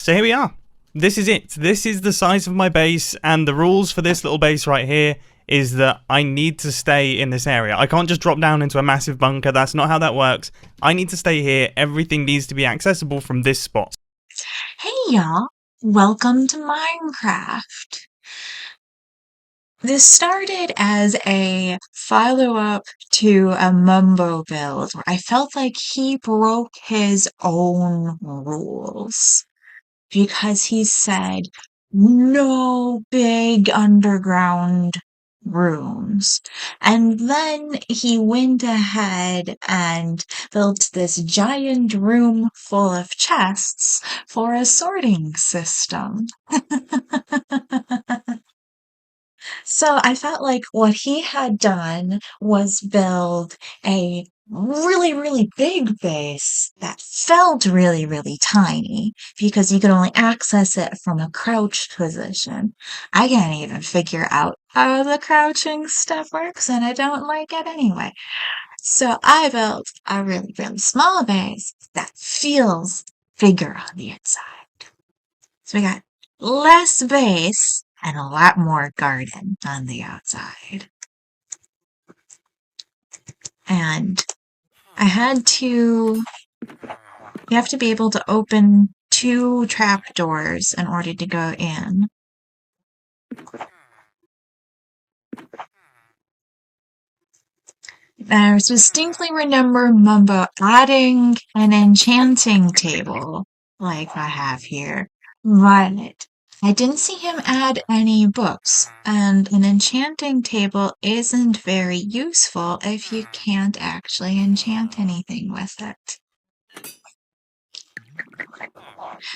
So here we are. This is it. This is the size of my base, and the rules for this little base right here is that I need to stay in this area. I can't just drop down into a massive bunker. That's not how that works. I need to stay here. Everything needs to be accessible from this spot. Hey y'all, welcome to Minecraft. This started as a follow-up to a Mumbo build where I felt like he broke his own rules because he said no big underground rooms. And then he went ahead and built this giant room full of chests for a sorting system. So I felt like what he had done was build a really, really big base that felt really, really tiny because you could only access it from a crouched position. I can't even figure out how the crouching stuff works, and I don't like it anyway. So I built a really, really small base that feels bigger on the inside. So we got less base and a lot more garden on the outside. And I had to, you have to be able to open 2 trapdoors in order to go in. I distinctly remember Mumbo adding an enchanting table like I have here, but I didn't see him add any books, and an enchanting table isn't very useful if you can't actually enchant anything with it.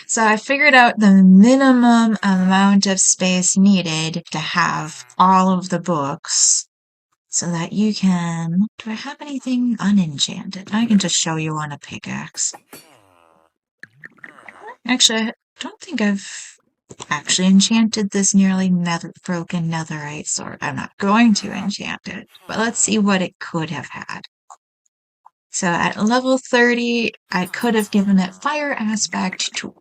So I figured out the minimum amount of space needed to have all of the books so that you can... Do I have anything unenchanted? I can just show you on a pickaxe. Actually, I don't think I've actually enchanted this nearly broken netherite sword. I'm not going to enchant it, but let's see what it could have had. So at level 30, I could have given it fire aspect to...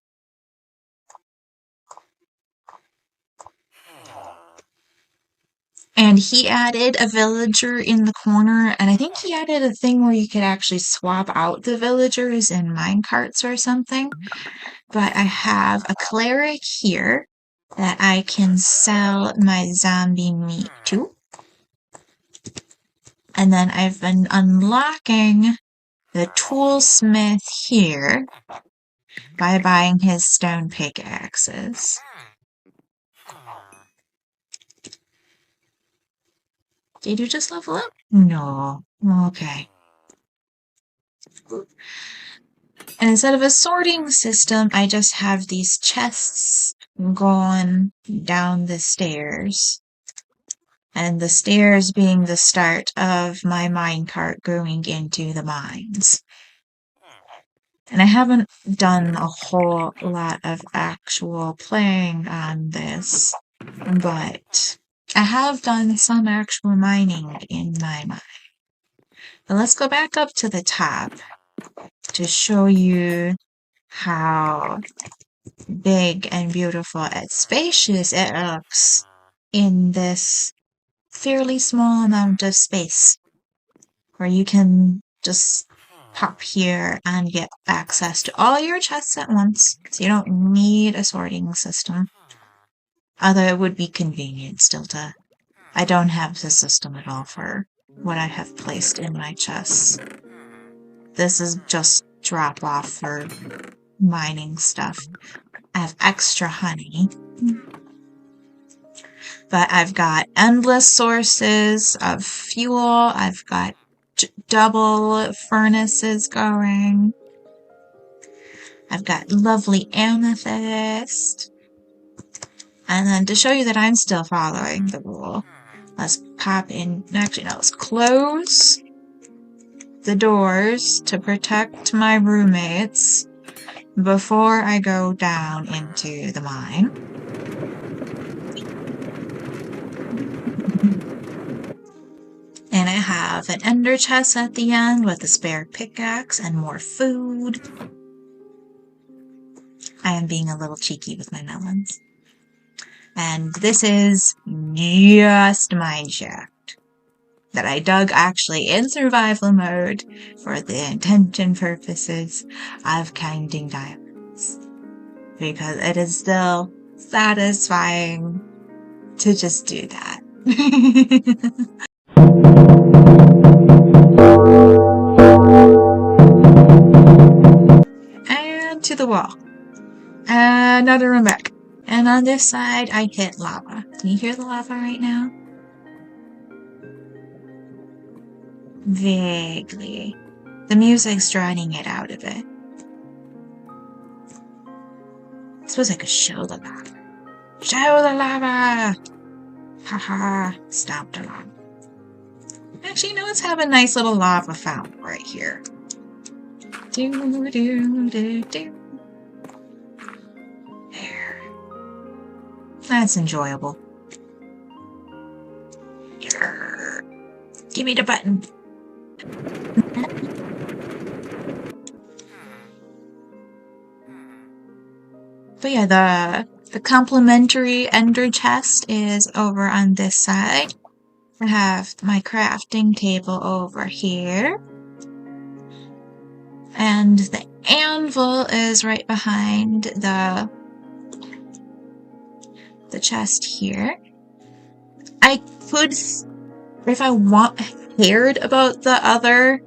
And he added a villager in the corner, and I think he added a thing where you could actually swap out the villagers in minecarts or something. But I have a cleric here that I can sell my zombie meat to. And then I've been unlocking the toolsmith here by buying his stone pickaxes. Did you just level up? No. Okay. And instead of a sorting system, I just have these chests going down the stairs. And the stairs being the start of my minecart going into the mines. And I haven't done a whole lot of actual playing on this, but I have done some actual mining in my mine. But let's go back up to the top to show you how big and beautiful and spacious it looks in this fairly small amount of space, where you can just pop here and get access to all your chests at once, so you don't need a sorting system. Although it would be convenient still to... I don't have the system at all for what I have placed in my chests. This is just drop off for mining stuff. I have extra honey. But I've got endless sources of fuel. I've got double furnaces going. I've got lovely amethyst. And then to show you that I'm still following the rule, let's pop in. Actually, no, let's close the doors to protect my roommates before I go down into the mine. And I have an ender chest at the end with a spare pickaxe and more food. I am being a little cheeky with my melons. And this is just mineshaft that I dug actually in survival mode for the intention purposes of finding diamonds. Because it is still satisfying to just do that. And to the wall. Another one back. And on this side, I hit lava. Can you hear the lava right now? Vaguely. The music's drowning it out a bit. I suppose I could show the lava. Show the lava! Haha, stop the lava. Actually, you know, let's have a nice little lava fountain right here. Do, do, do, do. There. That's enjoyable. Give me the button. But yeah, the complimentary ender chest is over on this side. I have my crafting table over here. And the anvil is right behind the chest here. I could, if I cared about the other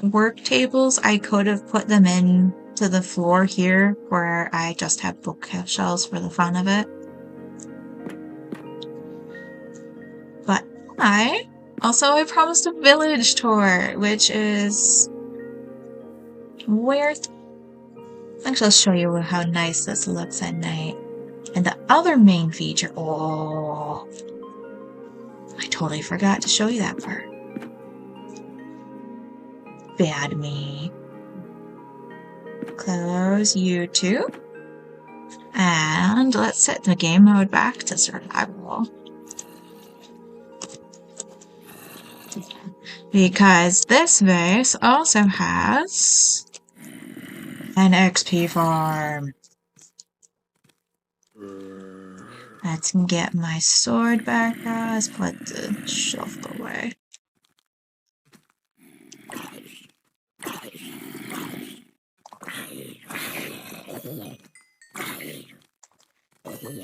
work tables, I could have put them in to the floor here where I just have bookshelves for the fun of it. But I promised a village tour, which is where... Actually, I'll show you how nice this looks at night. And the other main feature... Oh... I totally forgot to show you that part. Bad me. Close YouTube. And let's set the game mode back to survival. Because this base also has an XP farm. Let's get my sword back, guys. Put the shovel away.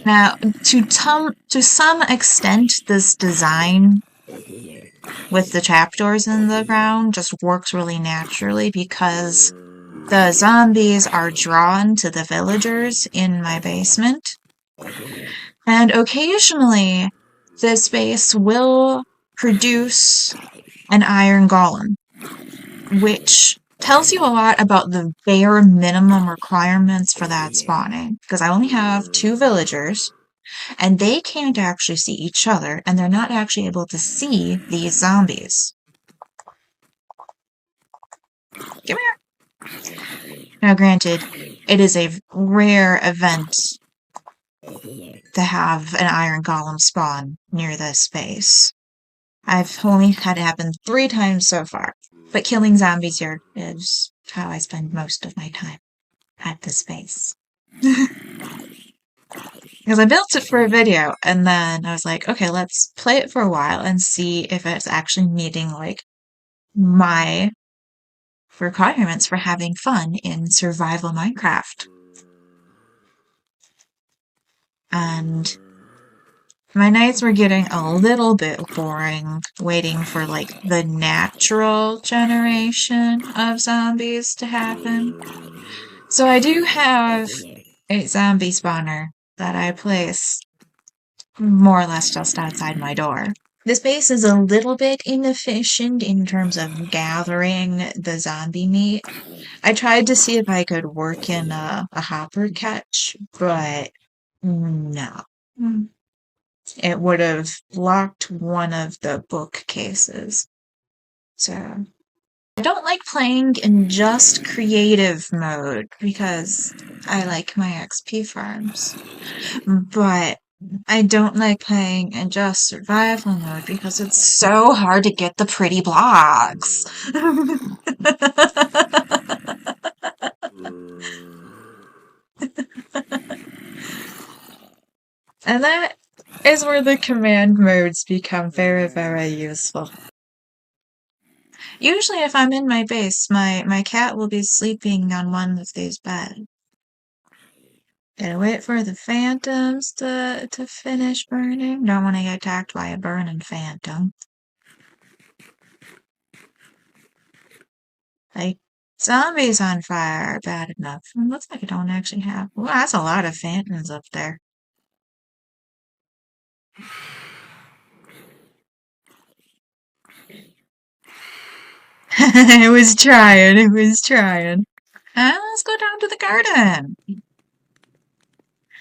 Now, to some extent, this design with the trapdoors in the ground just works really naturally because the zombies are drawn to the villagers in my basement. And occasionally, this base will produce an iron golem, which tells you a lot about the bare minimum requirements for that spawning. Because I only have 2 villagers, and they can't actually see each other, and they're not actually able to see these zombies. Come here! Now granted, it is a rare event to have an iron golem spawn near this base. I've only had it happen 3 times so far. But killing zombies here is how I spend most of my time at this base. Because I built it for a video, and then I was like, okay, let's play it for a while and see if it's actually meeting, like, my requirements for having fun in survival Minecraft. And my nights were getting a little bit boring, waiting for, like, the natural generation of zombies to happen. So I do have a zombie spawner that I place more or less just outside my door. This base is a little bit inefficient in terms of gathering the zombie meat. I tried to see if I could work in a hopper catch, but no. It would have blocked one of the bookcases. So, I don't like playing in just creative mode because I like my XP farms. But I don't like playing in just survival mode because it's so hard to get the pretty blocks. And that is where the command modes become very, very useful. Usually if I'm in my base, my cat will be sleeping on one of these beds. Gotta wait for the phantoms to finish burning. Don't want to get attacked by a burning phantom. Like, zombies on fire are bad enough. It looks like I don't actually have... Well, that's a lot of phantoms up there. It was trying. Let's go down to the garden.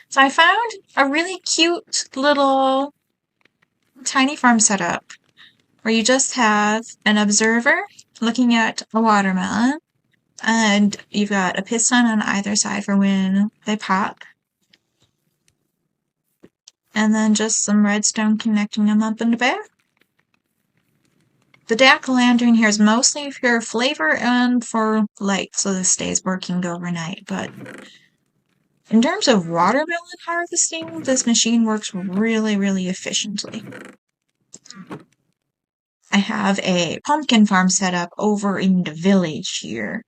So I found a really cute little tiny farm setup where you just have an observer looking at a watermelon, and you've got a piston on either side for when they pop, and then just some redstone connecting them up in the back. The jack-o'-lantern here is mostly for flavor and for light, so this stays working overnight, but in terms of watermelon harvesting, this machine works really, really efficiently. I have a pumpkin farm set up over in the village here.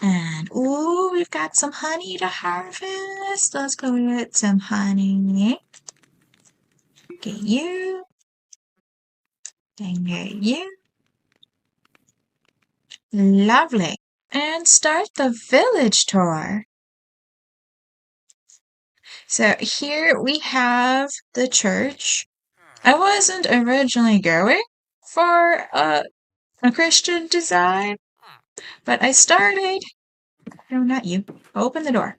And, ooh, we've got some honey to harvest. Let's go get some honey. Get you. And get you. Lovely. And start the village tour. So here we have the church. I wasn't originally going for a Christian design, but I started... No, not you. Open the door.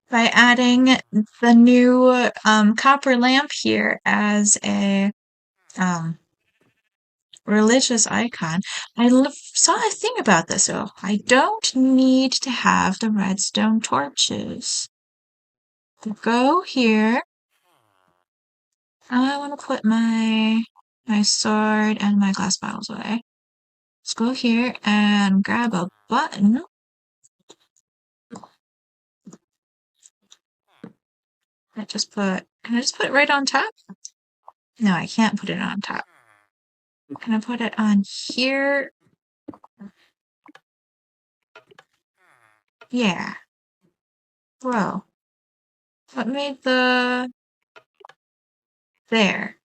By adding the new copper lamp here as a religious icon. I saw a thing about this, though. I don't need to have the redstone torches. Go here. I want to put my sword and my glass bottles away. Let's go here and grab a button. Can I just put it right on top? No, I can't put it on top. Can I put it on here? Yeah. Whoa. What made the... There.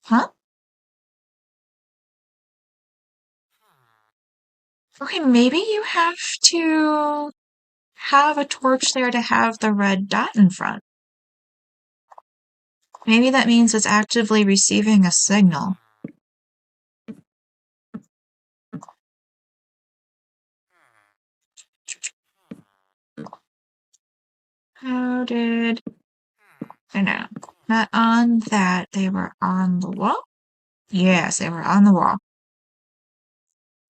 Huh? Okay, maybe you have to have a torch there to have the red dot in front. Maybe that means it's actively receiving a signal. How did... I know. Not on that. They were on the wall? Yes, they were on the wall.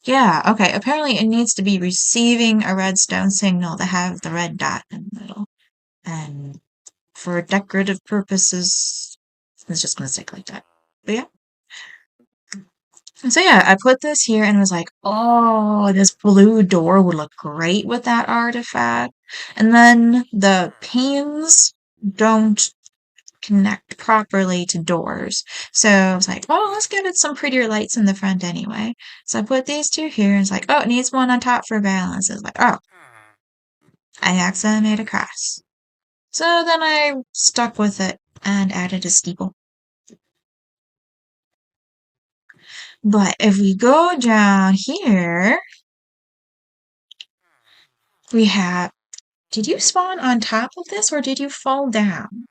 Yeah, okay. Apparently it needs to be receiving a redstone signal to have the red dot in the middle. And for decorative purposes, it's just gonna stick like that. But yeah. So yeah, I put this here and was like, oh, this blue door would look great with that artifact. And then the panes don't connect properly to doors. So I was like, oh, let's give it some prettier lights in the front anyway. So I put these two here and it's like, oh, it needs one on top for balance. It's like, oh, I accidentally made a cross. So then I stuck with it and added a steeple. But if we go down here, we have... Did you spawn on top of this or did you fall down?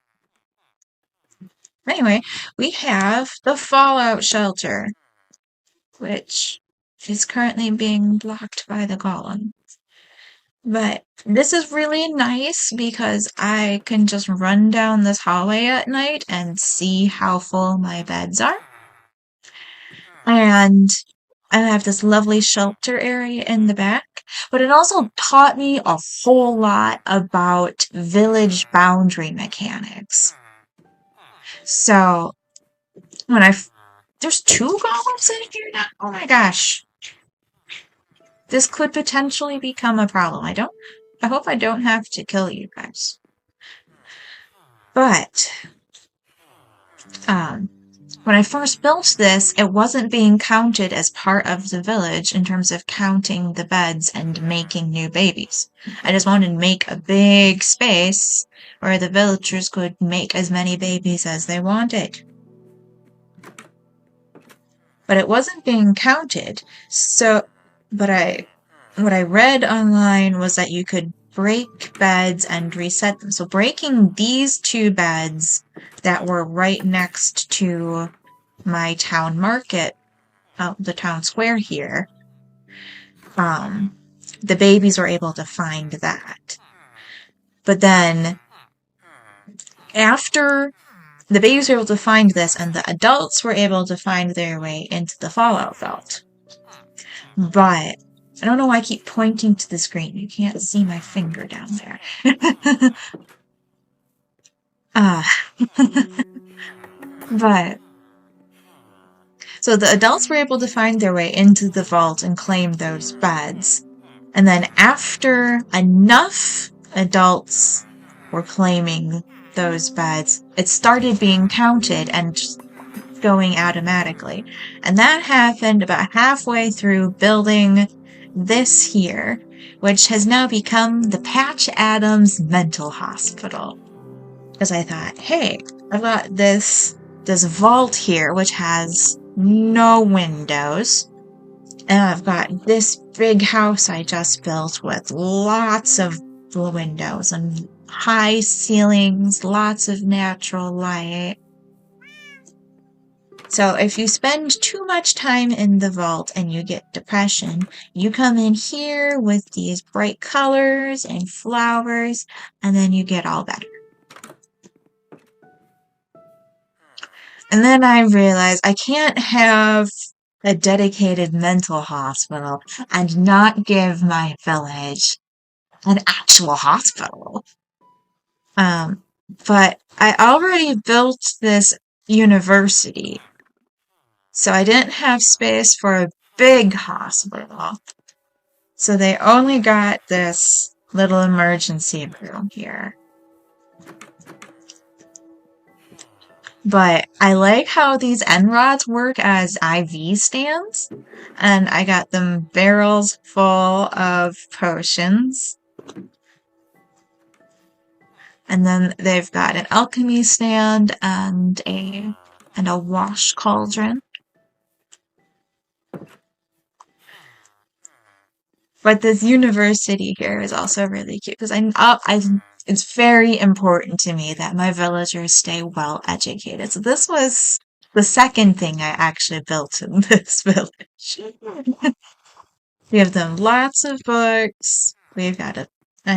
Anyway, we have the fallout shelter, which is currently being blocked by the golem. But this is really nice because I can just run down this hallway at night and see how full my beds are. And I have this lovely shelter area in the back. But it also taught me a whole lot about village boundary mechanics. So, when there's two golems in here now? Oh my gosh. this could potentially become a problem. I hope I don't have to kill you guys. But, when I first built this, it wasn't being counted as part of the village in terms of counting the beds and making new babies. I just wanted to make a big space where the villagers could make as many babies as they wanted. But it wasn't being counted. So, what I read online was that you could break beds and reset them. So breaking these two beds that were right next to my town market, the town square here, the babies were able to find that. But then, after the babies were able to find this, and the adults were able to find their way into the Fallout Vault. But I don't know why I keep pointing to the screen. You can't see my finger down there. But so the adults were able to find their way into the vault and claim those beds. And then after enough adults were claiming those beds, it started being counted and going automatically. And that happened about halfway through building this here, which has now become the Patch Adams Mental Hospital. Because I thought, hey, I've got this vault here, which has no windows. And I've got this big house I just built with lots of windows and high ceilings, lots of natural light. So if you spend too much time in the vault and you get depression, you come in here with these bright colors and flowers, and then you get all better. And then I realized I can't have a dedicated mental hospital and not give my village an actual hospital. But I already built this university, so I didn't have space for a big hospital. So they only got this little emergency room here. But I like how these end rods work as IV stands, and I got them barrels full of potions. And then they've got an alchemy stand and a wash cauldron. But this university here is also really cute because it's very important to me that my villagers stay well educated. So this was the second thing I actually built in this village. We have them lots of books. We've got a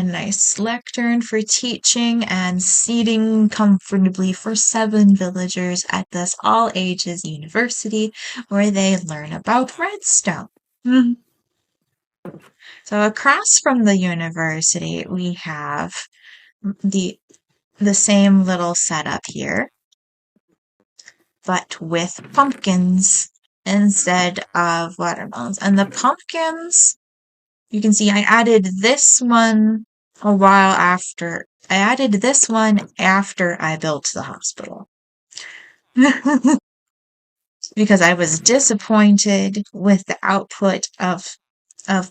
nice lectern for teaching and seating comfortably for 7 villagers at this all ages university where they learn about redstone. So across from the university, we have the same little setup here, but with pumpkins instead of watermelons. And the pumpkins, you can see I added this one a while after. I added this one after I built the hospital. Because I was disappointed with the output of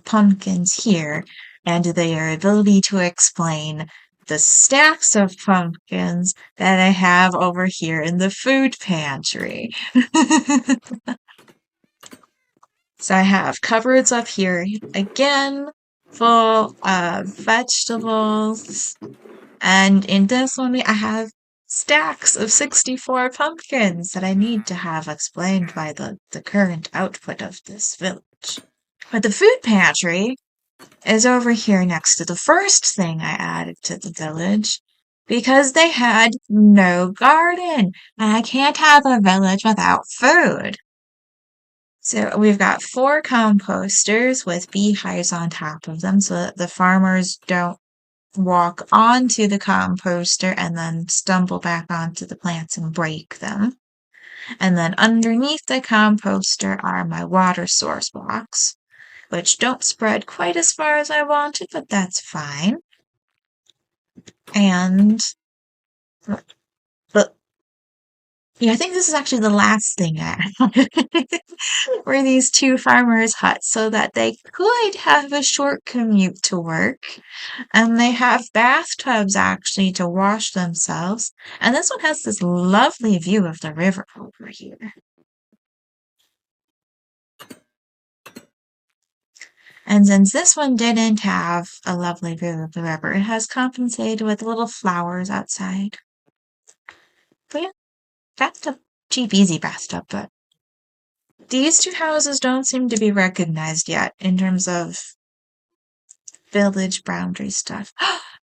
pumpkins here and their ability to explain the stacks of pumpkins that I have over here in the food pantry. So I have cupboards up here again full of vegetables, and in this one I have stacks of 64 pumpkins that I need to have explained by the current output of this village. But the food pantry is over here next to the first thing I added to the village because they had no garden, and I can't have a village without food. So we've got 4 composters with beehives on top of them so that the farmers don't walk onto the composter and then stumble back onto the plants and break them. And then underneath the composter are my water source blocks, which don't spread quite as far as I wanted, but that's fine. And but yeah, I think this is actually the last thing I were these two farmers' huts so that they could have a short commute to work. And they have bathtubs actually to wash themselves. And this one has this lovely view of the river over here. And since this one didn't have a lovely view of the river, it has compensated with little flowers outside. But yeah, bathtub, cheap, easy bathtub, but these two houses don't seem to be recognized yet in terms of village boundary stuff.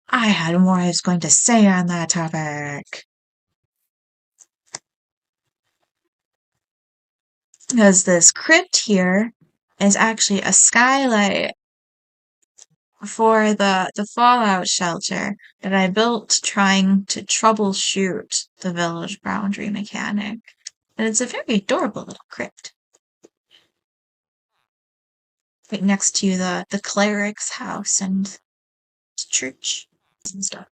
I had more I was going to say on that topic. Because this crypt here is actually a skylight for the fallout shelter that I built trying to troubleshoot the village boundary mechanic. And it's a very adorable little crypt. Right next to the cleric's house and church and stuff.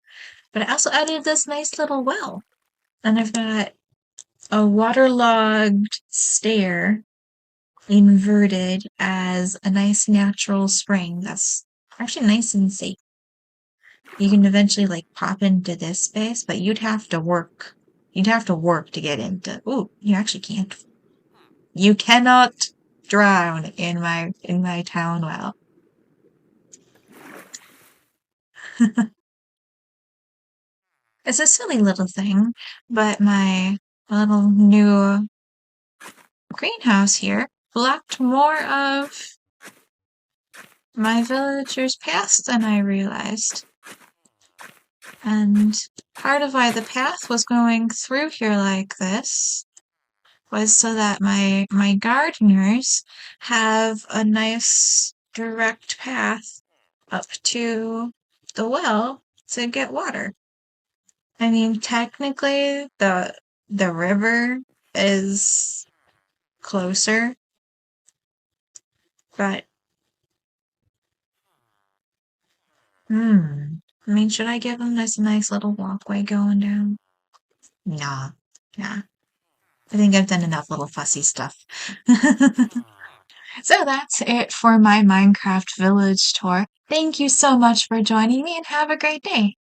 But I also added this nice little well. And I've got a waterlogged stair inverted as a nice natural spring that's actually nice and safe. You can eventually like pop into this space, but you'd have to work. You'd have to work to get into. Ooh, you actually can't. You cannot drown in my town well. It's a silly little thing, but my little new greenhouse here blocked more of my villagers' paths than I realized. And part of why the path was going through here like this was so that my gardeners have a nice direct path up to the well to get water. I mean, technically the river is closer, but I mean, should I give them this nice little walkway going down? Nah. I think I've done enough little fussy stuff. So that's it for my Minecraft village tour. Thank you so much for joining me and have a great day.